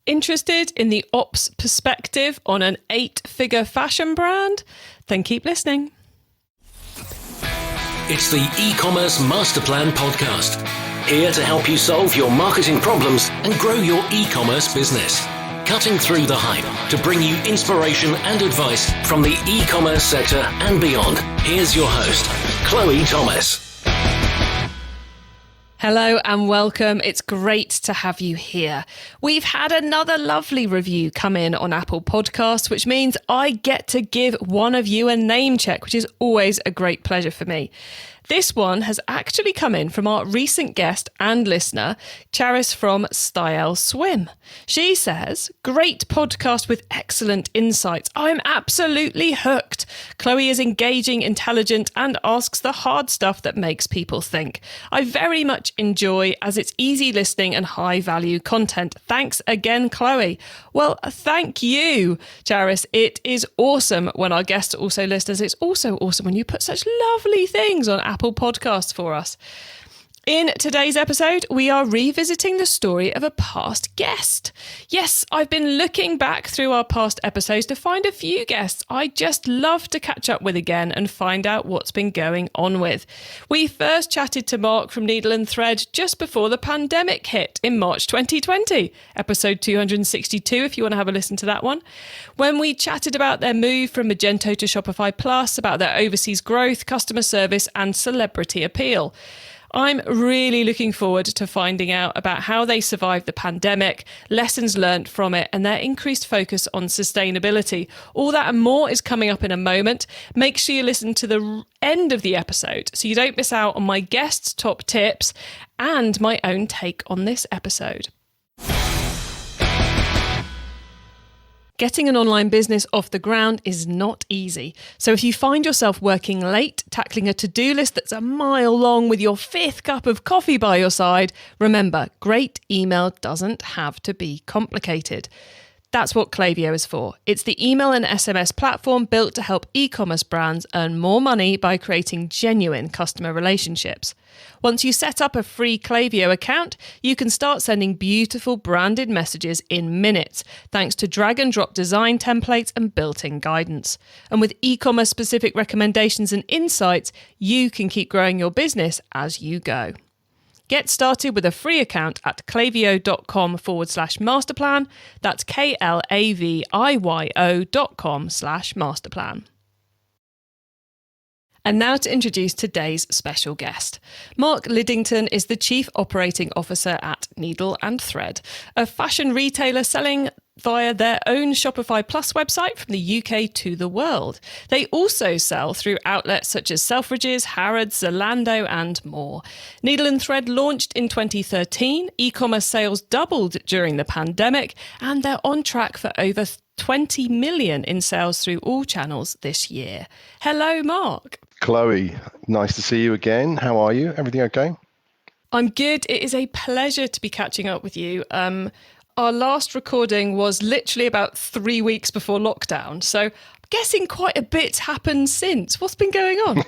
Interested in the ops perspective on an 8-figure fashion brand? Then keep listening. It's the eCommerce Master Plan podcast. Here to help you solve your marketing problems and grow your e-commerce business. Cutting through the hype to bring you inspiration and advice from the e-commerce sector and beyond. Here's your host, Chloe Thomas. Hello and welcome. It's great to have you here. We've had another lovely review come in on Apple Podcasts, which means I get to give one of you a name check, which is always a great pleasure for me. This one has actually come in from our recent guest and listener, Charis from Style Swim. She says, great podcast with excellent insights. I'm absolutely hooked. Chloe is engaging, intelligent, and asks the hard stuff that makes people think. I very much enjoy as it's easy listening and high value content. Thanks again, Chloe. Well, thank you, Charis. It is awesome when our guests are also listeners. It's also awesome when you put such lovely things on Apple Podcasts for us. In today's episode, we are revisiting the story of a past guest. Yes, I've been looking back through our past episodes to find a few guests I just love to catch up with again and find out what's been going on with. We first chatted to Mark from Needle and Thread just before the pandemic hit in March 2020, episode 262 if you want to have a listen to that one, when we chatted about their move from Magento to Shopify Plus, about their overseas growth, customer service and celebrity appeal. I'm really looking forward to finding out about how they survived the pandemic, lessons learned from it, and their increased focus on sustainability. All that and more is coming up in a moment. Make sure you listen to the end of the episode so you don't miss out on my guests' top tips and my own take on this episode. Getting an online business off the ground is not easy. So if you find yourself working late, tackling a to-do list that's a mile long with your 5th cup of coffee by your side, remember, great email doesn't have to be complicated. That's what Klaviyo is for. It's the email and SMS platform built to help e-commerce brands earn more money by creating genuine customer relationships. Once you set up a free Klaviyo account, you can start sending beautiful branded messages in minutes, thanks to drag and drop design templates and built-in guidance. And with e-commerce specific recommendations and insights, you can keep growing your business as you go. Get started with a free account at klaviyo.com/masterplan. That's KLAVIYO.com/masterplan. And now to introduce today's special guest. Mark Liddington is the Chief Operating Officer at Needle and Thread, a fashion retailer selling via their own Shopify Plus website from the UK to the world. They also sell through outlets such as Selfridges, Harrods, Zalando and more. Needle and Thread launched in 2013, e-commerce sales doubled during the pandemic, and they're on track for over 20 million in sales through all channels this year. Hello, Mark. Chloe, nice to see you again. How are you? Everything okay? I'm good. It is a pleasure to be catching up with you. Our last recording was literally about 3 weeks before lockdown. So I'm guessing quite a bit happened since. What's been going on?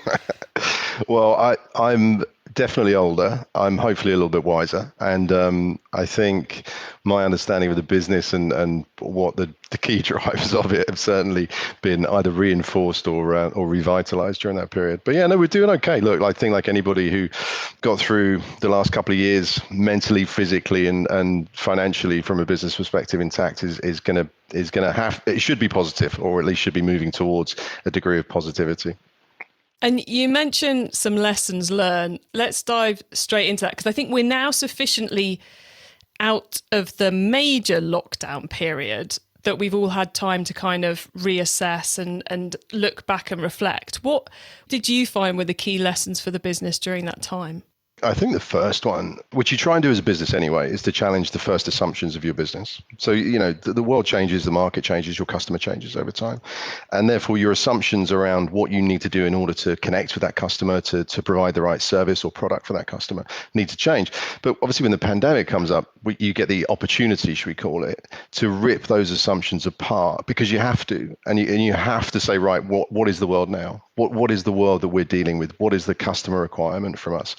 Well, I'm definitely older. I'm hopefully a little bit wiser. And I think my understanding of the business and what the key drivers of it have certainly been either reinforced or revitalized during that period. But yeah, no, we're doing okay. Look, I think like anybody who got through the last couple of years mentally, physically, and financially from a business perspective intact is going to have, it should be positive, or at least should be moving towards a degree of positivity. And you mentioned some lessons learned. Let's dive straight into that, because I think we're now sufficiently out of the major lockdown period that we've all had time to kind of reassess and look back and reflect. What did you find were the key lessons for the business during that time? I think the first one, which you try and do as a business anyway, is to challenge the first assumptions of your business. So, you know, the world changes, the market changes, your customer changes over time. And therefore, your assumptions around what you need to do in order to connect with that customer, to provide the right service or product for that customer need to change. But obviously, when the pandemic comes up, you get the opportunity, should we call it, to rip those assumptions apart, because you have to. And you have to say, right, what is the world now? what is the world that we're dealing with? What is the customer requirement from us?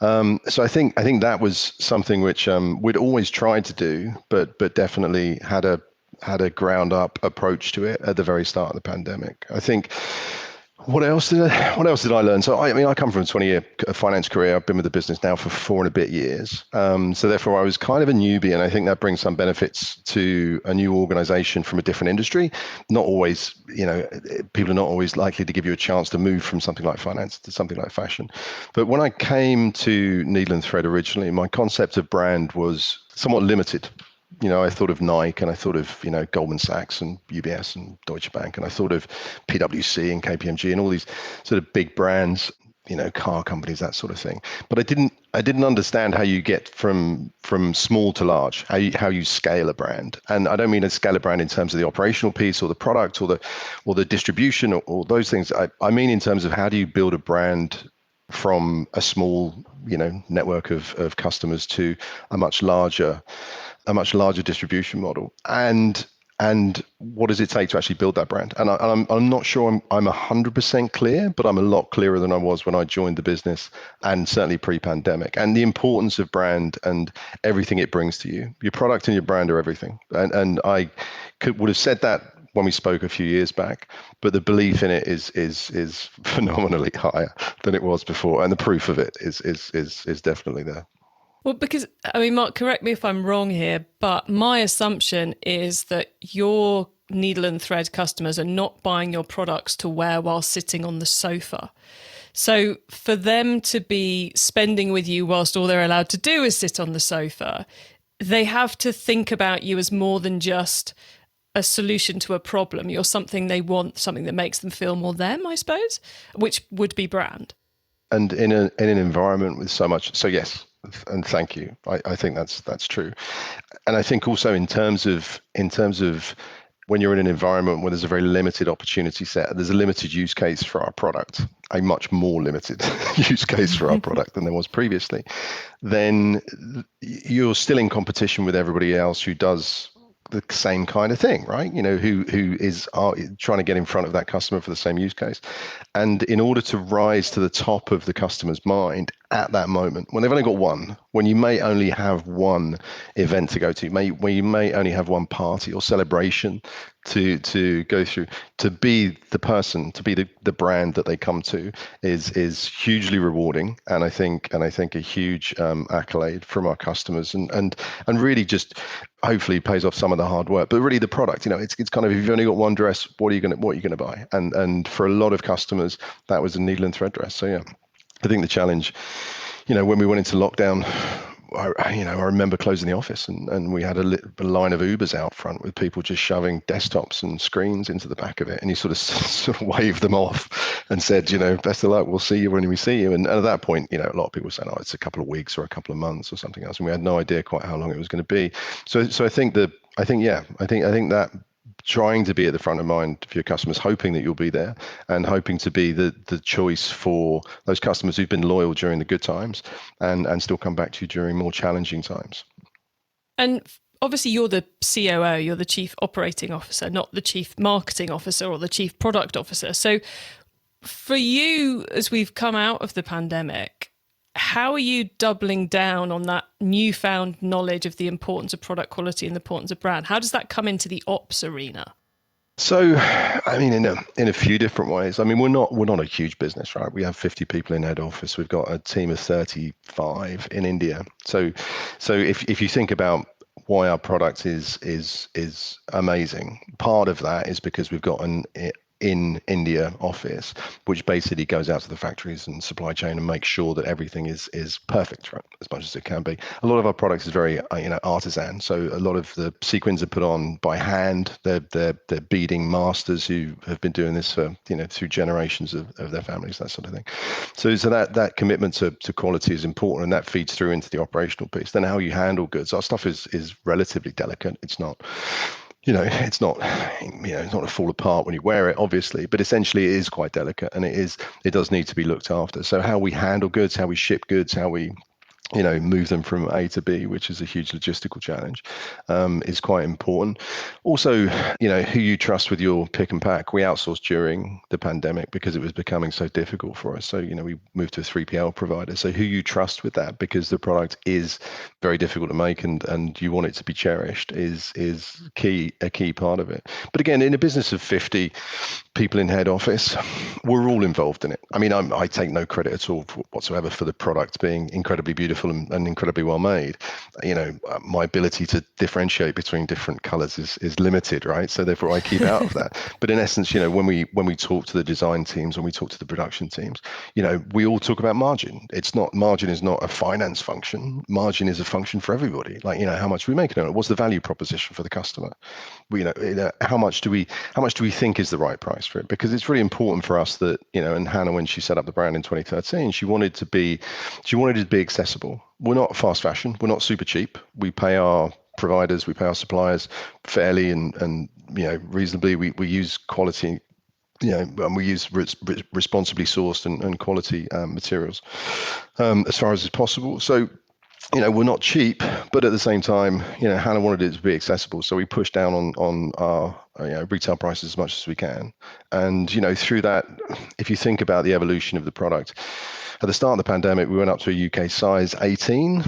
So I think that was something which we'd always tried to do, but definitely had a ground up approach to it at the very start of the pandemic. I think. What else did I learn? So I come from a 20-year finance career. I've been with the business now for 4 and a bit years. So therefore I was kind of a newbie, and I think that brings some benefits to a new organization from a different industry. Not always, people are not always likely to give you a chance to move from something like finance to something like fashion. But when I came to Needle and Thread originally, my concept of brand was somewhat limited. I thought of Nike, and I thought of, Goldman Sachs and UBS and Deutsche Bank, and I thought of PwC and KPMG and all these sort of big brands, car companies, that sort of thing. But I didn't understand how you get from small to large, how you scale a brand. And I don't mean to scale a brand in terms of the operational piece or the product or the distribution or those things. I mean in terms of how do you build a brand from a small, network of customers to a much larger distribution model, and what does it take to actually build that brand? And I'm not sure I'm 100% clear, but I'm a lot clearer than I was when I joined the business, and certainly pre-pandemic. And the importance of brand and everything it brings to you. Your product and your brand are everything. And I would have said that when we spoke a few years back, but the belief in it is phenomenally higher than it was before, and the proof of it is definitely there. Well, because, Mark, correct me if I'm wrong here, but my assumption is that your Needle and Thread customers are not buying your products to wear while sitting on the sofa. So for them to be spending with you whilst all they're allowed to do is sit on the sofa, they have to think about you as more than just a solution to a problem. You're something they want, something that makes them feel more them, I suppose, which would be brand. And in an environment with so much, so yes, and thank you. I think that's true. And I think also in terms of when you're in an environment where there's a very limited opportunity set, there's a limited use case for our product, a much more limited use case for our product than there was previously, then you're still in competition with everybody else who does the same kind of thing, right? Who is trying to get in front of that customer for the same use case. And in order to rise to the top of the customer's mind at that moment, when they've only got one, when you may only have one event to go to, when you may only have one party or celebration to go through, to be the person, to be the brand that they come to is hugely rewarding, and I think a huge accolade from our customers, and really just hopefully pays off some of the hard work. But really the product, it's kind of, if you've only got one dress, what are you gonna buy? And for a lot of customers, that was a Needle and Thread dress. So yeah, I think the challenge, when we went into lockdown, I remember closing the office and we had a line of Ubers out front with people just shoving desktops and screens into the back of it, and you sort of waved them off and said, best of luck, we'll see you when we see you. And at that point, a lot of people were saying, oh, it's a couple of weeks or a couple of months or something else, and we had no idea quite how long it was going to be. So I think that trying to be at the front of mind for your customers, hoping that you'll be there, and hoping to be the choice for those customers who've been loyal during the good times and still come back to you during more challenging times. And obviously you're the COO, you're the Chief Operating Officer, not the Chief Marketing Officer or the Chief Product Officer. So for you, as we've come out of the pandemic, how are you doubling down on that newfound knowledge of the importance of product quality and the importance of brand? How does that come into the ops arena? So, in a few different ways. We're not a huge business, right? We have 50 people in head office. We've got a team of 35 in India. So if you think about why our product is amazing, part of that is because we've got an in India office, which basically goes out to the factories and supply chain and makes sure that everything is perfect, right, as much as it can be. A lot of our products is very artisan, so a lot of the sequins are put on by hand. They're beading masters who have been doing this for through generations of their families, that sort of thing. So that commitment to quality is important, and that feeds through into the operational piece. Then how you handle goods. Our stuff is relatively delicate. It's not it's not to fall apart when you wear it, obviously, but essentially it is quite delicate, and it does need to be looked after. So how we handle goods, how we ship goods, how we move them from A to B, which is a huge logistical challenge, is quite important. Also, who you trust with your pick and pack. We outsourced during the pandemic because it was becoming so difficult for us. So, we moved to a 3PL provider. So who you trust with that, because the product is very difficult to make and you want it to be cherished, is a key part of it. But again, in a business of 50 people in head office, we're all involved in it. I mean, I take no credit at all whatsoever for the product being incredibly beautiful and incredibly well made. My ability to differentiate between different colors is limited, right? So therefore I keep out of that. But in essence, when we talk to the design teams, when we talk to the production teams, we all talk about margin. Margin is not a finance function. Margin is a function for everybody. Like, how much are we making on it? What's the value proposition for the customer? How much do we think is the right price for it? Because it's really important for us that, and Hannah, when she set up the brand in 2013, she wanted it to be accessible. We're not fast fashion. We're not super cheap. We pay our providers, we pay our suppliers fairly and reasonably. We use quality, and we use responsibly sourced and quality materials as far as is possible. So, we're not cheap, but at the same time, Hannah wanted it to be accessible. So we pushed down on our retail prices as much as we can. And, through that, if you think about the evolution of the product, at the start of the pandemic, we went up to a UK size 18.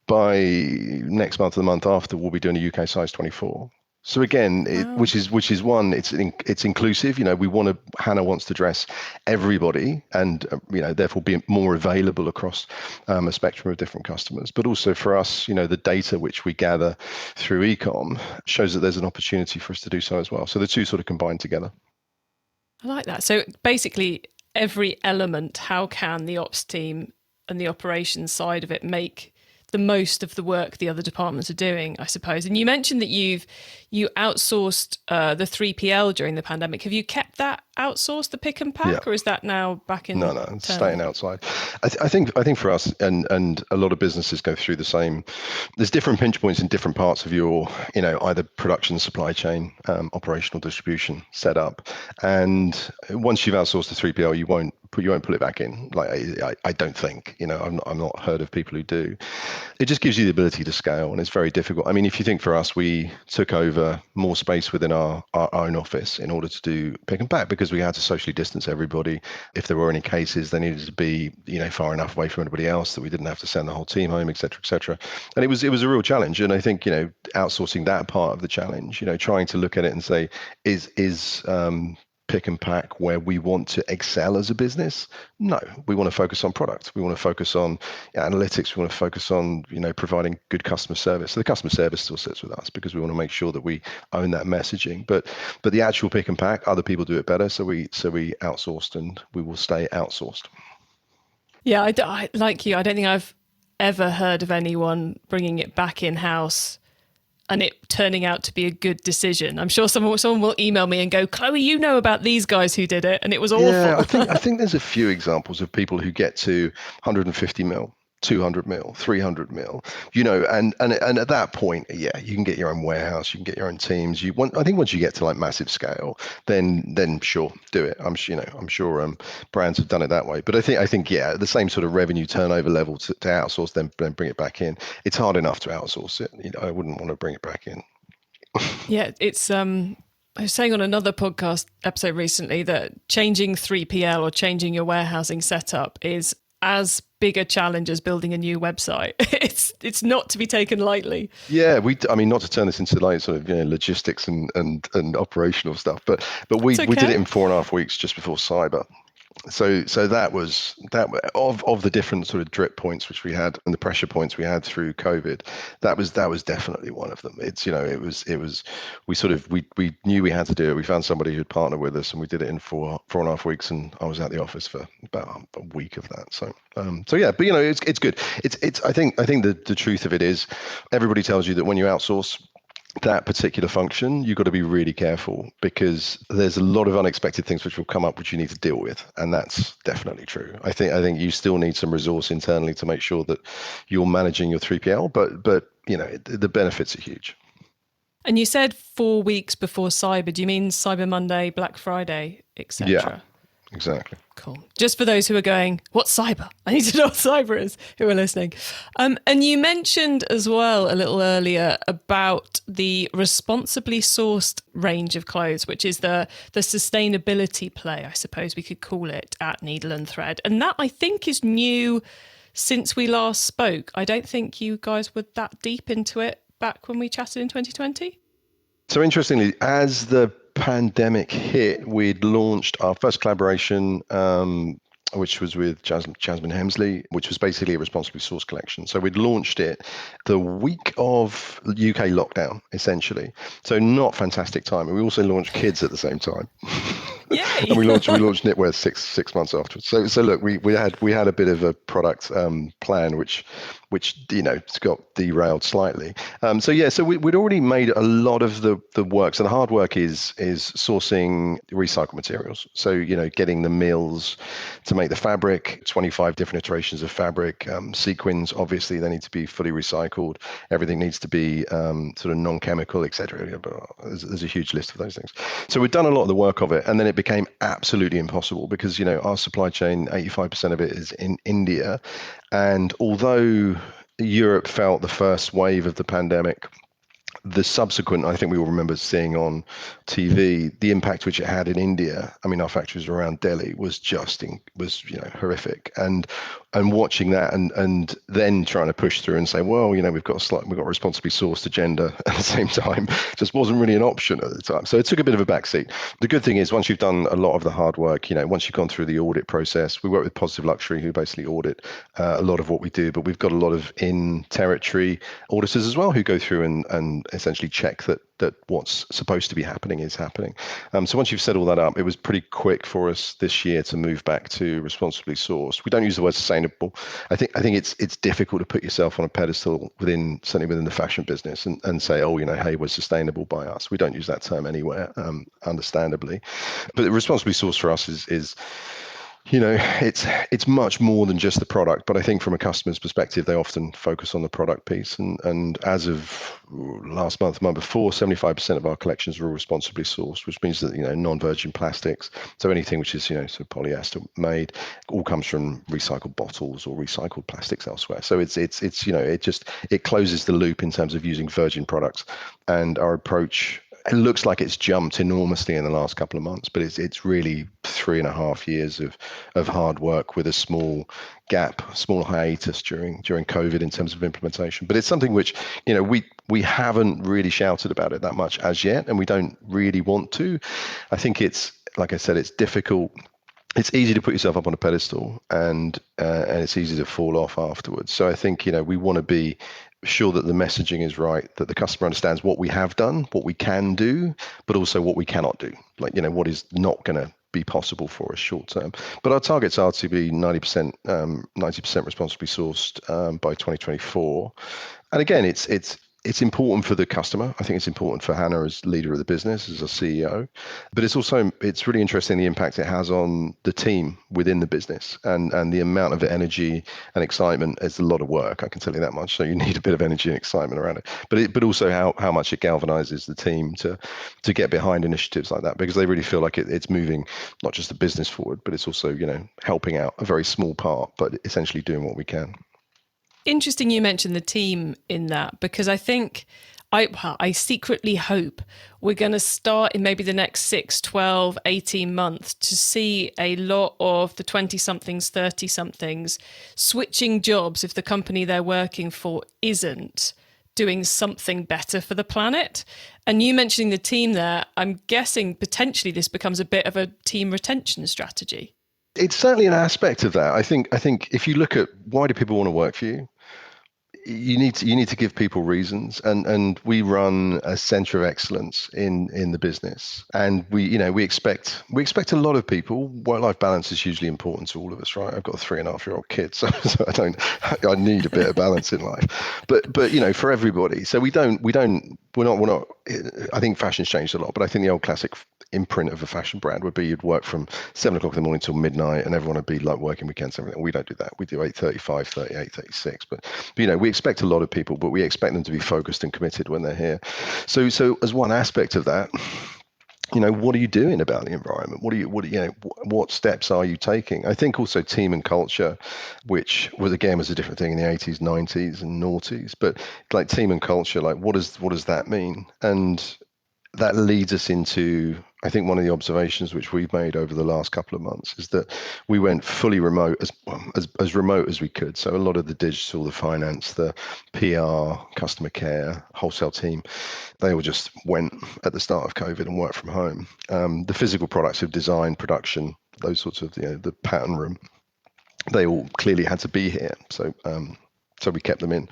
By next month or the month after, we'll be doing a UK size 24. So again, which is one, it's inclusive. Hannah wants to dress everybody, and therefore be more available across a spectrum of different customers. But also for us, the data which we gather through ecom shows that there's an opportunity for us to do so as well. So the two sort of combine together. I like that. So basically, every element, how can the ops team and the operations side of it make the most of the work the other departments are doing, I suppose? And you mentioned that you outsourced the 3PL during the pandemic. Have you kept that outsourced, the pick and pack, or is that now back in? No, it's staying outside. I think for us and a lot of businesses go through the same. There's different pinch points in different parts of your, either production, supply chain, operational distribution setup. And once you've outsourced the 3PL, you won't put it back in. Like I don't think, I'm not heard of people who do. It just gives you the ability to scale, and it's very difficult. I mean, if you think for us, we took over more space within our own office in order to do pick and pack, because we had to socially distance everybody. If there were any cases, they needed to be, far enough away from anybody else that we didn't have to send the whole team home, et cetera, et cetera. And it was a real challenge. And I think, outsourcing that part of the challenge, trying to look at it and say, is pick and pack where we want to excel as a business? No, we want to focus on product. We want to focus on analytics. We want to focus on, providing good customer service. So the customer service still sits with us because we want to make sure that we own that messaging. But the actual pick and pack, other people do it better. So we outsourced, and we will stay outsourced. Yeah, I like you. I don't think I've ever heard of anyone bringing it back in-house and it turning out to be a good decision. I'm sure someone will email me and go, Chloe, you know about these guys who did it, and it was awful. Yeah, I think there's a few examples of people who get to 150 mil, 200 mil, 300 mil, and at that point, yeah, you can get your own warehouse, you can get your own teams. I think once you get to like massive scale, then sure, do it. I'm sure brands have done it that way. But I think yeah, the same sort of revenue turnover level to outsource, then bring it back in. It's hard enough to outsource it. I wouldn't want to bring it back in. Yeah, it's I was saying on another podcast episode recently that changing 3PL or changing your warehousing setup is as big a challenge as building a new website. It's not to be taken lightly. Yeah, not to turn this into like sort of logistics and operational stuff, but we did it in 4.5 weeks just before cyber. So that was of the different sort of drip points which we had and the pressure points we had through COVID. That was definitely one of them. It's we knew we had to do it. We found somebody who'd partner with us, and we did it in 4.5 weeks. And I was at the office for about a week of that. So yeah, but it's good. I think the truth of it is, everybody tells you that when you outsource that particular function, you've got to be really careful, because there's a lot of unexpected things which will come up which you need to deal with, and that's definitely true. I think you still need some resource internally to make sure that you're managing your 3PL, but the benefits are huge. And you said 4 weeks before Cyber. Do you mean Cyber Monday, Black Friday, etc.? exactly. Cool. Just for those who are going, what's cyber? I need to know what cyber is, who are listening. And you mentioned as well a little earlier about the responsibly sourced range of clothes, which is the sustainability play, I suppose we could call it, at Needle and Thread. And that, I think, is new since we last spoke. I don't think you guys were that deep into it back when we chatted in 2020. So interestingly, as the pandemic hit, we'd launched our first collaboration, which was with Jasmine Hemsley, which was basically a responsibly sourced collection. So we'd launched it the week of UK lockdown, essentially. So not fantastic timing. We also launched kids at the same time. Yay! And we launched knitwear six months afterwards. So look, we had a bit of a product plan which it's got derailed slightly. So we'd already made a lot of the work. So the hard work is sourcing recycled materials. So getting the mills to make the fabric, 25 different iterations of fabric, sequins. Obviously, they need to be fully recycled. Everything needs to be sort of non-chemical, etc. There's a huge list of those things. So we've done a lot of the work of it, and then it became absolutely impossible because our supply chain, 85% of it is in India, and although Europe felt the first wave of the pandemic, the subsequent, I think we all remember seeing on TV, the impact which it had in India. I mean, our factories around Delhi was horrific, and watching that and then trying to push through and say, well, we've got a responsibly sourced agenda at the same time, just wasn't really an option at the time. So it took a bit of a backseat. The good thing is once you've done a lot of the hard work, once you've gone through the audit process, we work with Positive Luxury, who basically audit a lot of what we do, but we've got a lot of in-territory auditors as well who go through and essentially check that what's supposed to be happening is happening. So once you've set all that up, it was pretty quick for us this year to move back to responsibly sourced. We don't use the word sustainable. I think it's difficult to put yourself on a pedestal certainly within the fashion business and say, hey, we're sustainable by us. We don't use that term anywhere, understandably. But responsibly sourced for us is it's much more than just the product, but I think from a customer's perspective, they often focus on the product piece. And as of last month before, 75% of our collections were responsibly sourced, which means that, non-virgin plastics. So anything which is, sort of polyester made all comes from recycled bottles or recycled plastics elsewhere. So it closes the loop in terms of using virgin products. And our approach, it looks like it's jumped enormously in the last couple of months, but it's really 3.5 years of hard work with a small hiatus during COVID in terms of implementation. But it's something which, we haven't really shouted about it that much as yet, and we don't really want to. I think it's, like I said, it's difficult. It's easy to put yourself up on a pedestal and it's easy to fall off afterwards. So I think, we want to be sure that the messaging is right, that the customer understands what we have done, what we can do, but also what we cannot do. Like, what is not going to be possible for us short term. But our targets are to be 90% responsibly sourced by 2024. And again, it's important for the customer. I think it's important for Hannah as leader of the business, as a CEO, but it's really interesting the impact it has on the team within the business and the amount of energy and excitement. It's a lot of work, I can tell you that much. So you need a bit of energy and excitement around it, but also how much it galvanizes the team to get behind initiatives like that, because they really feel like it's moving not just the business forward, but it's also, helping out a very small part, but essentially doing what we can. Interesting you mentioned the team in that, because I think I secretly hope we're going to start in maybe the next 6, 12, 18 months to see a lot of the 20-somethings, 30-somethings switching jobs if the company they're working for isn't doing something better for the planet. And you mentioning the team there, I'm guessing potentially this becomes a bit of a team retention strategy. It's certainly an aspect of that. I think if you look at why do people want to work for you, you need to give people reasons, and we run a center of excellence in the business, and we expect a lot of people. Work-life balance is hugely important to all of us, right? I've got a 3.5-year-old kid, so I need a bit of balance in life, but for everybody. So we're not. I think fashion's changed a lot, but I think the old classic imprint of a fashion brand would be you'd work from 7 o'clock in the morning till midnight, and everyone would be like working weekends and everything. We don't do that. We do 8:30, 5:30, 8:36. But we expect a lot of people, but we expect them to be focused and committed when they're here. So as one aspect of that, what are you doing about the environment? What steps are you taking? I think also team and culture, which was a different thing in the 80s, 90s and noughties, but like team and culture, like what does that mean? And that leads us into, I think, one of the observations which we've made over the last couple of months is that we went fully remote, as remote as we could. So a lot of the digital, the finance, the PR, customer care, wholesale team, they all just went at the start of COVID and worked from home. The physical products of design, production, those sorts of, the pattern room, they all clearly had to be here. So we kept them in.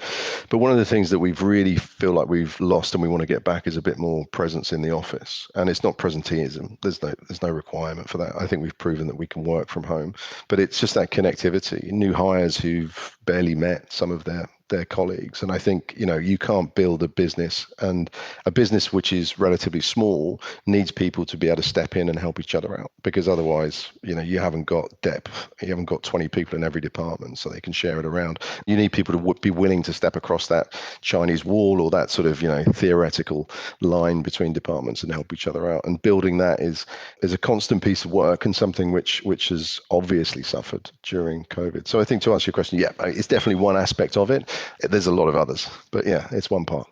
But one of the things that we've really feel like we've lost and we want to get back is a bit more presence in the office. And it's not presenteeism. There's no requirement for that. I think we've proven that we can work from home. But it's just that connectivity. New hires who've barely met some of their colleagues. And I think, you can't build a business, and a business which is relatively small needs people to be able to step in and help each other out, because otherwise, you haven't got depth. You haven't got 20 people in every department so they can share it around. You need people to be willing to step across that Chinese wall or that sort of, theoretical line between departments and help each other out. And building that is a constant piece of work, and something which has obviously suffered during COVID. So I think, to answer your question, yeah, it's definitely one aspect of it. There's a lot of others, but yeah, it's one part.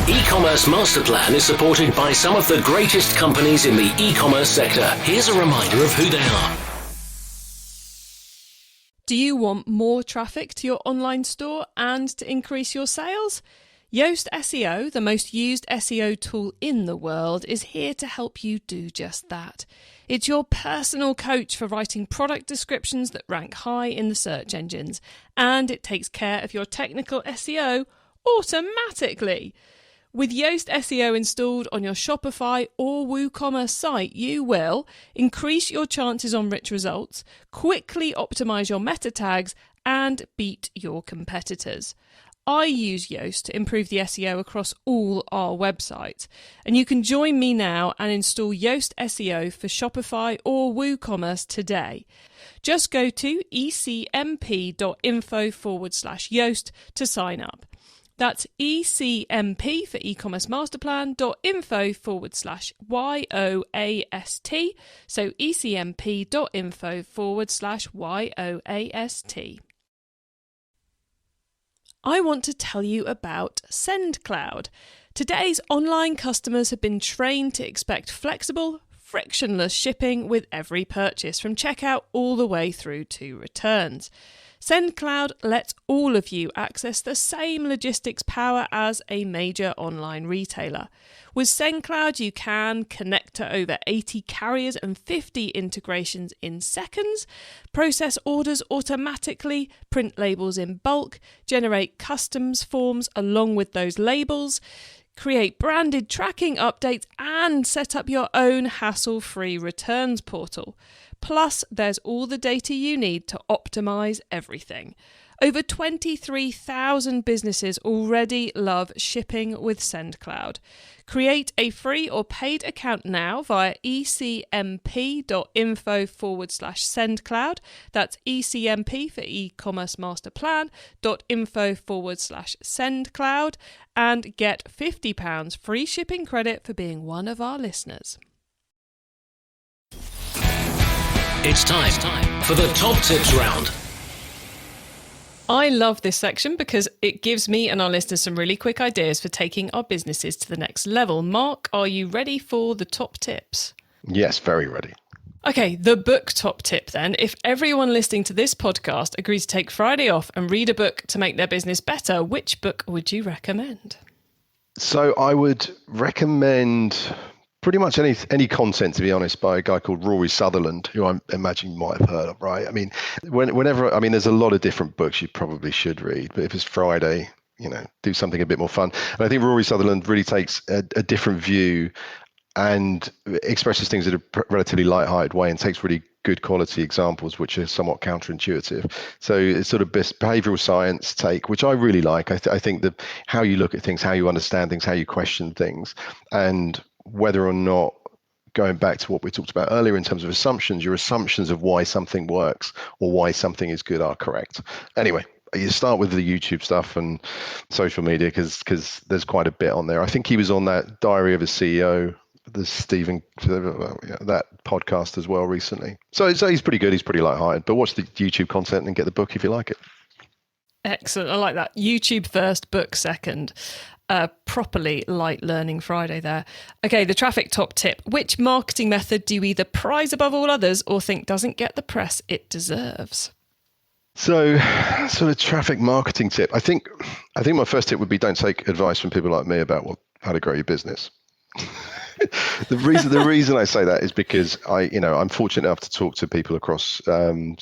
E-commerce Master Plan is supported by some of the greatest companies in the e-commerce sector. Here's a reminder of who they are. Do you want more traffic to your online store and to increase your sales? Yoast SEO, the most used SEO tool in the world, is here to help you do just that. It's your personal coach for writing product descriptions that rank high in the search engines, and it takes care of your technical SEO automatically. With Yoast SEO installed on your Shopify or WooCommerce site, you will increase your chances on rich results, quickly optimize your meta tags, and beat your competitors. I use Yoast to improve the SEO across all our websites, and you can join me now and install Yoast SEO for Shopify or WooCommerce today. Just go to ecmp.info/Yoast to sign up. That's ecmp for e-commerce masterplan.info/YOAST. So ecmp.info/YOAST. I want to tell you about SendCloud. Today's online customers have been trained to expect flexible, frictionless shipping with every purchase, from checkout all the way through to returns. SendCloud lets all of you access the same logistics power as a major online retailer. With SendCloud, you can connect to over 80 carriers and 50 integrations in seconds, process orders automatically, print labels in bulk, generate customs forms along with those labels, create branded tracking updates, and set up your own hassle-free returns portal. Plus, there's all the data you need to optimize everything. Over 23,000 businesses already love shipping with SendCloud. Create a free or paid account now via ecmp.info/SendCloud. That's ecmp for e-commerce master plan.info/SendCloud, and get £50 free shipping credit for being one of our listeners. It's time for the top tips round. I love this section because it gives me and our listeners some really quick ideas for taking our businesses to the next level. Mark, are you ready for the top tips? Yes, very ready. Okay, the book top tip then. If everyone listening to this podcast agrees to take Friday off and read a book to make their business better, which book would you recommend? So I would recommend pretty much any content, to be honest, by a guy called Rory Sutherland, who I imagine you might have heard of, right? I mean, there's a lot of different books you probably should read, but if it's Friday, do something a bit more fun. And I think Rory Sutherland really takes a different view and expresses things in a relatively light-hearted way, and takes really good quality examples which are somewhat counterintuitive. So it's sort of behavioral science take, which I really like. I think that how you look at things, how you understand things, how you question things, and whether or not, going back to what we talked about earlier in terms of assumptions, your assumptions of why something works or why something is good are correct. Anyway, you start with the YouTube stuff and social media because there's quite a bit on there. I think he was on that Diary of a CEO, the Stephen, that podcast as well recently. So he's pretty good. He's pretty light-hearted. But watch the YouTube content and get the book if you like it. Excellent. I like that. YouTube first, book second. Properly light learning Friday there. Okay, the traffic top tip. Which marketing method do you either prize above all others or think doesn't get the press it deserves? So the traffic marketing tip. I think my first tip would be don't take advice from people like me about how to grow your business. The reason I say that is because I'm fortunate enough to talk to people across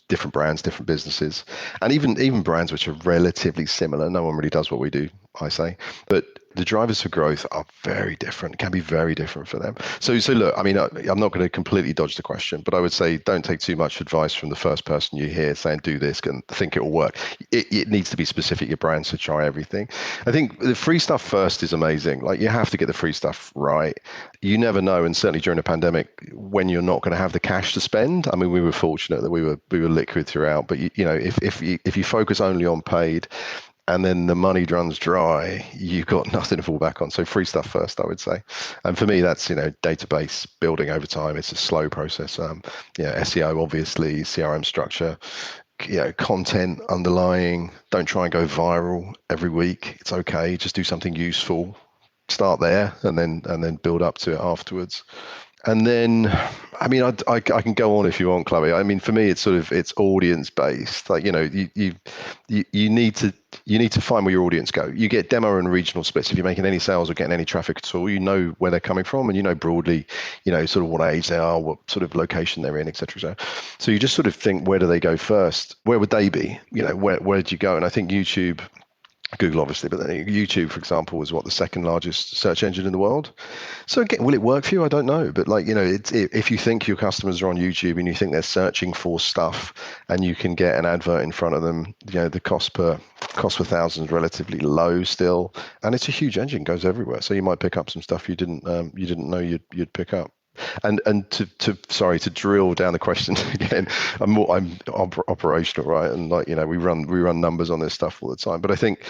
different brands, different businesses, and even brands which are relatively similar. No one really does what we do, I say, but the drivers for growth are very different, can be very different for them. So look, I mean, I'm not going to completely dodge the question, but I would say don't take too much advice from the first person you hear saying do this and think it will work. It needs to be specific, your brand, so try everything. I think the free stuff first is amazing. Like, you have to get the free stuff right. You never know, and certainly during a pandemic, when you're not going to have the cash to spend. I mean, we were fortunate that we were liquid throughout, but if you focus only on paid, and then the money runs dry, you've got nothing to fall back on. So free stuff first, I would say. And for me, that's, database building over time. It's a slow process. SEO, obviously, CRM structure, content underlying. Don't try and go viral every week. It's okay. Just do something useful. Start there and then build up to it afterwards. And then, I mean, I can go on if you want, Chloe. I mean, for me, it's audience based. Like, you need to find where your audience go. You get demo and regional splits. If you're making any sales or getting any traffic at all, you know where they're coming from, and you know broadly, sort of what age they are, what sort of location they're in, etc. So you just sort of think, where do they go first? Where would they be? Where do you go? And I think Google, obviously, but then YouTube, for example, was the second largest search engine in the world. So again, will it work for you? I don't know. But if you think your customers are on YouTube and you think they're searching for stuff, and you can get an advert in front of them, the cost per thousand is relatively low still, and it's a huge engine, goes everywhere. So you might pick up some stuff you didn't know you'd pick up. And to drill down the question again, I'm operational, right? And we run numbers on this stuff all the time. But I think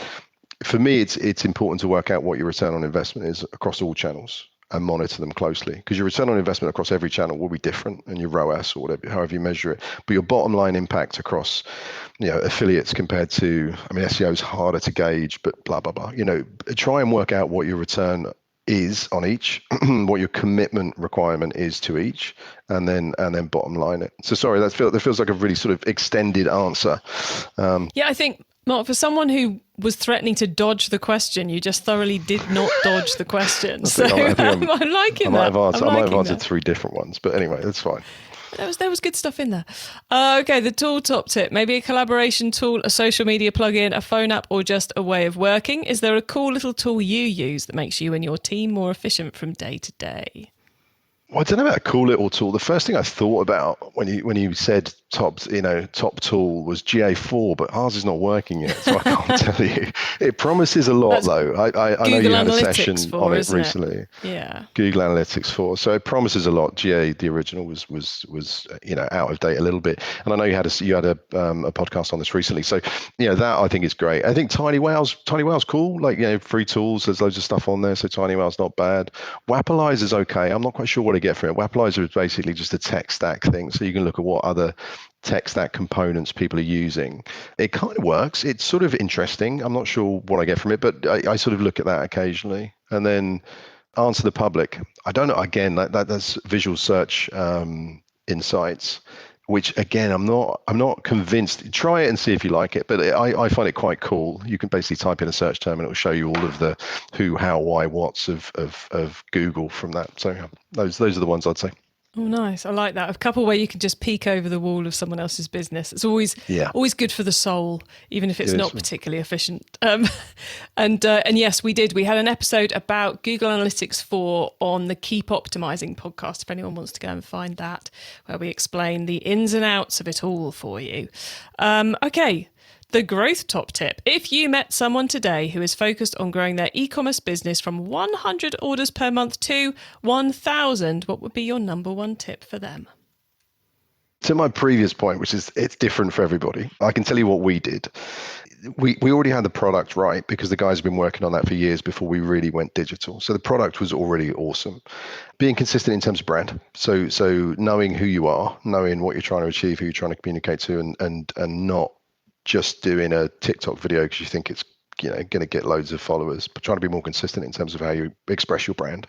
for me, it's important to work out what your return on investment is across all channels and monitor them closely, because your return on investment across every channel will be different, and your ROAS or whatever, however you measure it. But your bottom line impact across affiliates compared to, I mean, SEO is harder to gauge, but blah blah blah. Try and work out what your return is on each, what your commitment requirement is to each, and then bottom line it. So sorry, that feels like a really sort of extended answer. Yeah, I think, Mark, for someone who was threatening to dodge the question, you just thoroughly did not dodge the question. I'm liking that. I might have answered 3 different ones, but anyway, that's fine. There was good stuff in there. Okay, the tool top tip. Maybe a collaboration tool, a social media plugin, a phone app, or just a way of working. Is there a cool little tool you use that makes you and your team more efficient from day to day? Well, I don't know about a cool little tool. The first thing I thought about when you said top tool was GA4, but ours is not working yet, so I can't tell you. It promises a lot, though. I know you had a session on it recently. Yeah. Google Analytics 4. So it promises a lot. GA, the original, was out of date a little bit. And I know you had a podcast on this recently. So that I think is great. I think Tiny Wow's cool. Free tools. There's loads of stuff on there. So Tiny Wow's not bad. Wapalyzer's okay. I'm not quite sure what to get from it. Wapalyzer is basically just a tech stack thing. So you can look at what other tech stack components people are using. It kind of works. It's sort of interesting. I'm not sure what I get from it, but I sort of look at that occasionally. And then Answer the Public. I don't know. Again, that's visual search insights, which again, I'm not convinced. Try it and see if you like it. But I find it quite cool. You can basically type in a search term and it will show you all of the who, how, why, whats of Google from that. So those are the ones I'd say. Oh, nice. I like that. A couple where you can just peek over the wall of someone else's business. It's always good for the soul, even if it's not particularly efficient. And yes, we did. We had an episode about Google Analytics 4 on the Keep Optimizing podcast, if anyone wants to go and find that, where we explain the ins and outs of it all for you. Okay. The growth top tip. If you met someone today who is focused on growing their e-commerce business from 100 orders per month to 1,000, what would be your number one tip for them? To my previous point, which is it's different for everybody, I can tell you what we did. we already had the product right because the guys have been working on that for years before we really went digital. So the product was already awesome. Being consistent in terms of brand. So knowing who you are, knowing what you're trying to achieve, who you're trying to communicate to, and not just doing a TikTok video because you think it's going to get loads of followers, but trying to be more consistent in terms of how you express your brand.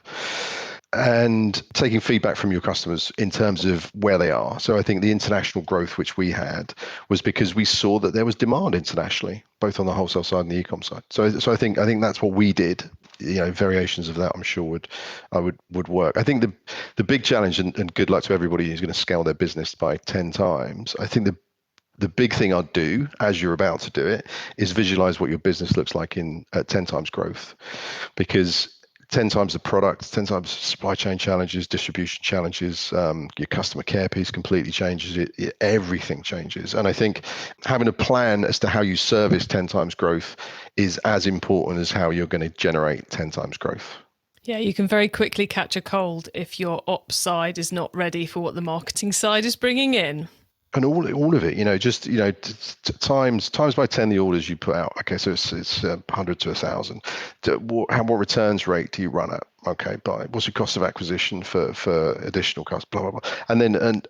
And taking feedback from your customers in terms of where they are. So I think the international growth which we had was because we saw that there was demand internationally, both on the wholesale side and the e-com side. So I think that's what we did. Variations of that I'm sure would work. I think the big challenge, and good luck to everybody who's going to scale their business by 10 times. I think the big thing I'd do as you're about to do it is visualize what your business looks like at 10 times growth, because 10 times the product, 10 times supply chain challenges, distribution challenges, your customer care piece completely changes. Everything changes. And I think having a plan as to how you service 10 times growth is as important as how you're going to generate 10 times growth. Yeah, you can very quickly catch a cold if your ops side is not ready for what the marketing side is bringing in. And all of it, times by 10 the orders you put out. Okay, so it's 100 to 1,000. What returns rate do you run at? Okay, what's your cost of acquisition for additional costs? Blah blah blah. And then and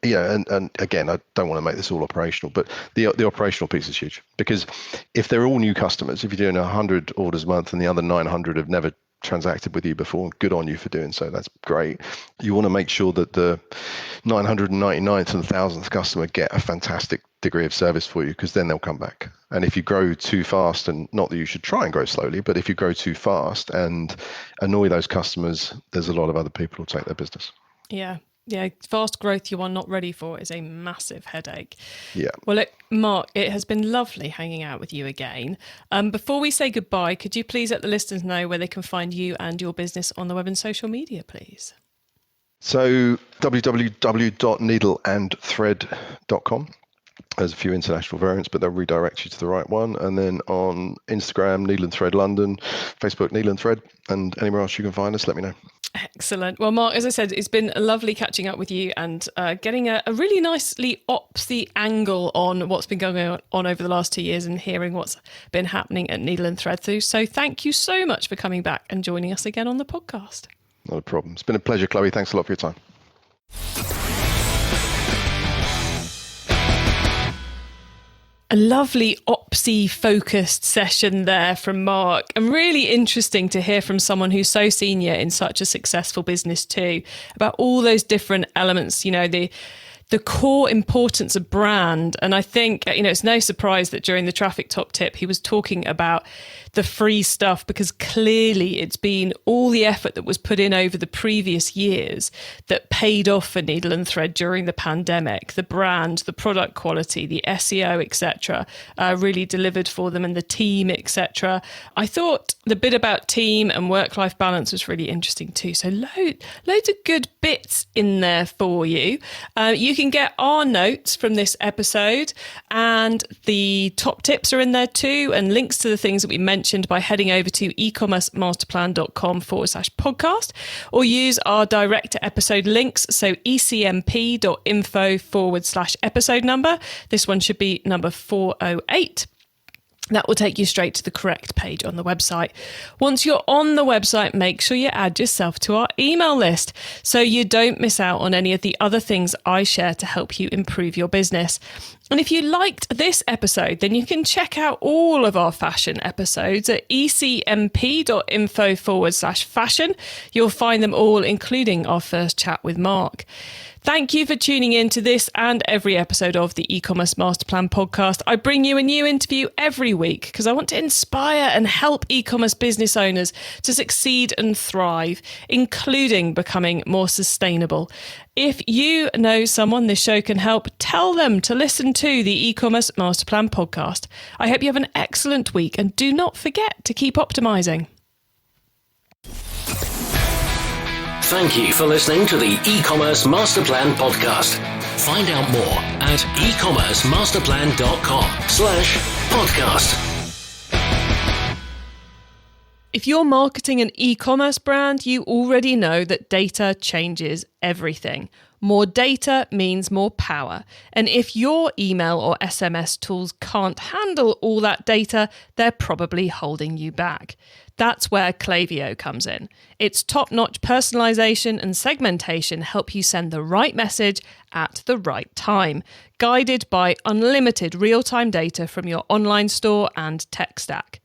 again, I don't want to make this all operational, but the operational piece is huge, because if they're all new customers, if you're doing 100 orders a month and the other 900 have never transacted with you before, good on you for doing so, that's great. You want to make sure that the 999th and 1000th customer get a fantastic degree of service for you, because then they'll come back. And if you grow too fast, and not that you should try and grow slowly, but if you grow too fast and annoy those customers, there's a lot of other people who'll take their business. Yeah, fast growth you are not ready for is a massive headache. Yeah. Well, Mark, it has been lovely hanging out with you again. Before we say goodbye, could you please let the listeners know where they can find you and your business on the web and social media, please? So www.needleandthread.com. There's a few international variants, but they'll redirect you to the right one. And then on Instagram, Needle and Thread London, Facebook, Needle and Thread, and anywhere else you can find us, let me know. Excellent. Well, Mark, as I said, it's been lovely catching up with you and getting a really nicely opsy angle on what's been going on over the last 2 years and hearing what's been happening at Needle and Thread. So thank you so much for coming back and joining us again on the podcast. Not a problem. It's been a pleasure, Chloe. Thanks a lot for your time. A lovely opsy focused session there from Mark, and really interesting to hear from someone who's so senior in such a successful business too, about all those different elements, the core importance of brand. And I think, it's no surprise that during the traffic top tip, he was talking about the free stuff, because clearly it's been all the effort that was put in over the previous years that paid off for Needle and Thread during the pandemic. The brand, the product quality, the SEO, etc., really delivered for them, and the team, etc. I thought the bit about team and work-life balance was really interesting too. So loads of good bits in there for you. You can get our notes from this episode, and the top tips are in there too, and links to the things that we mentioned by heading over to ecommercemasterplan.com/podcast, or use our direct to episode links. So ecmp.info/episode number. This one should be number 408. That will take you straight to the correct page on the website. Once you're on the website, make sure you add yourself to our email list so you don't miss out on any of the other things I share to help you improve your business. And if you liked this episode, then you can check out all of our fashion episodes at ecmp.info/fashion. You'll find them all, including our first chat with Mark. Thank you for tuning in to this and every episode of the e-commerce master plan podcast. I bring you a new interview every week because I want to inspire and help e-commerce business owners to succeed and thrive, including becoming more sustainable. If you know someone this show can help, tell them to listen to the e-commerce master plan podcast. I hope you have an excellent week, and do not forget to keep optimizing. Thank you for listening to the e-commerce master plan podcast. Find out more at ecommercemasterplan.com/podcast. If you're marketing an e-commerce brand, you already know that data changes everything. More data means more power. And if your email or SMS tools can't handle all that data, they're probably holding you back. That's where Klaviyo comes in. Its top-notch personalization and segmentation help you send the right message at the right time, guided by unlimited real-time data from your online store and tech stack.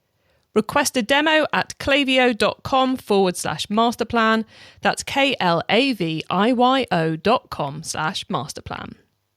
Request a demo at klaviyo.com/masterplan. That's KLAVIYO.com/masterplan.